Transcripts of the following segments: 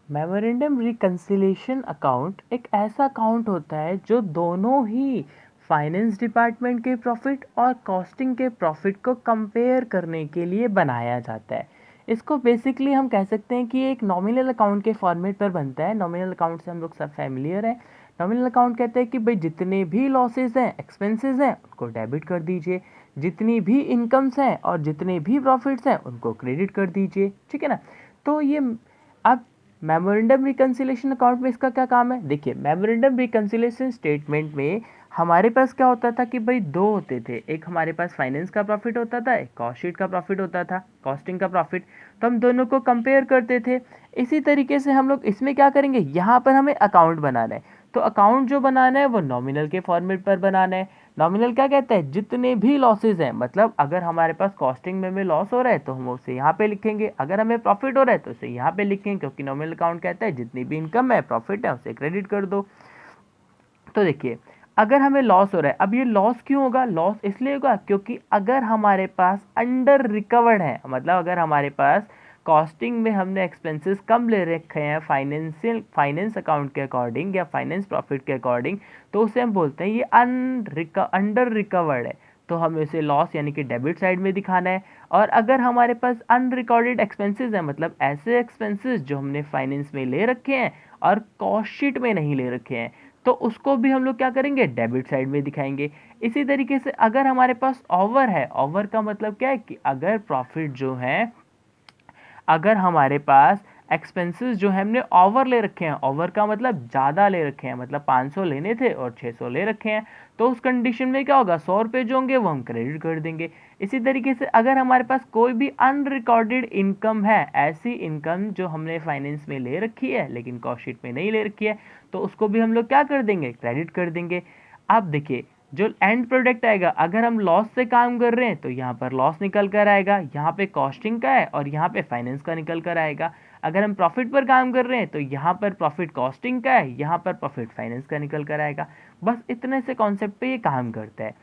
Memorandum reconciliation account एक ऐसा account होता है जो दोनों ही फाइनेंस डिपार्टमेंट के प्रॉफिट और कॉस्टिंग के प्रॉफिट को कंपेयर करने के लिए बनाया जाता है। इसको बेसिकली हम कह सकते हैं कि एक नॉमिनल अकाउंट के फॉर्मेट पर बनता है। नॉमिनल अकाउंट से हम लोग सब फैमिलियर हैं। नॉमिनल अकाउंट कहते हैं कि भाई जितने भी लॉसेज हैं, एक्सपेंसेस हैं, उनको डेबिट कर दीजिए, जितनी भी इनकम्स हैं और जितने भी प्रॉफिट्स हैं उनको क्रेडिट कर दीजिए। ठीक है ना। तो ये अब मेमोरेंडम रिकंसिलिएशन अकाउंट में इसका क्या काम है? देखिए, मेमोरेंडम रिकंसिलिएशन स्टेटमेंट में हमारे पास क्या होता था कि भाई दो होते थे। एक हमारे पास फाइनेंस का प्रॉफिट होता था, एक कॉस्ट शीट का प्रॉफिट होता था, कॉस्टिंग का प्रॉफिट। तो हम दोनों को कंपेयर करते थे। इसी तरीके से हम लोग इसमें क्या करेंगे, यहाँ पर हमें अकाउंट बनाना है। तो अकाउंट जो बनाना है वो नॉमिनल के फॉर्मेट पर बनाना है। नॉमिनल क्या कहता है, जितने भी लॉसेज हैं, मतलब अगर हमारे पास कॉस्टिंग में लॉस हो रहा है तो हम उसे यहाँ पे लिखेंगे, अगर हमें प्रॉफिट हो रहा है तो उसे यहाँ पे लिखेंगे, क्योंकि नॉमिनल अकाउंट कहता है जितनी भी इनकम है, प्रॉफिट है, उसे क्रेडिट कर दो। तो देखिए, अगर हमें लॉस हो रहा है, अब ये लॉस क्यों होगा? लॉस इसलिए होगा क्योंकि अगर हमारे पास अंडर रिकवर्ड है, मतलब अगर हमारे पास कॉस्टिंग में हमने एक्सपेंसेस कम ले रखे हैं फाइनेंस अकाउंट के अकॉर्डिंग या फाइनेंस प्रॉफिट के अकॉर्डिंग, तो उसे हम बोलते हैं ये अंडर रिकवर्ड है। तो हमें उसे लॉस यानी कि डेबिट साइड में दिखाना है। और अगर हमारे पास अनरिकॉर्डेड एक्सपेंसेस हैं, मतलब ऐसे एक्सपेंसेस जो हमने फाइनेंस में ले रखे हैं और कॉस्ट शीट में नहीं ले रखे हैं, तो उसको भी हम लोग क्या करेंगे, डेबिट साइड में दिखाएंगे। इसी तरीके से अगर हमारे पास ओवर है, ओवर का मतलब क्या है कि अगर प्रॉफिट जो है, अगर हमारे पास एक्सपेंसेस जो है हमने ओवर ले रखे हैं, ओवर का मतलब ज़्यादा ले रखे हैं, मतलब 500 लेने थे और 600 ले रखे हैं, तो उस कंडीशन में क्या होगा, 100 रुपये जो होंगे वो हम क्रेडिट कर देंगे। इसी तरीके से अगर हमारे पास कोई भी अनरिकॉर्डेड इनकम है, ऐसी इनकम जो हमने फाइनेंस में ले रखी है लेकिन कॉस्ट शीट में नहीं ले रखी है, तो उसको भी हम लोग क्या कर देंगे, क्रेडिट कर देंगे। अब देखिए, जो एंड प्रोडक्ट आएगा, अगर हम लॉस से काम कर रहे हैं तो यहाँ पर लॉस निकल कर आएगा, यहाँ पे कॉस्टिंग का है और यहाँ पे फाइनेंस का निकल कर आएगा। अगर हम प्रॉफिट पर काम कर रहे हैं तो यहाँ पर प्रॉफिट कॉस्टिंग का है, यहाँ पर प्रॉफिट फाइनेंस का निकल कर आएगा। बस इतने से कॉन्सेप्ट पे ये काम करता है।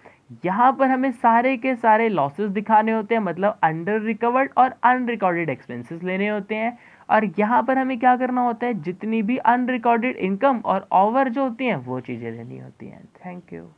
यहाँ पर हमें सारे के सारे लॉसेस दिखाने होते हैं, मतलब अंडर रिकवर्ड और अनरिकॉर्डेड एक्सपेंसेस लेने होते हैं। और यहाँ पर हमें क्या करना होता है, जितनी भी अनरिकॉर्डेड इनकम और ओवर जो होती हैं वो चीज़ें लेनी होती हैं। Thank you.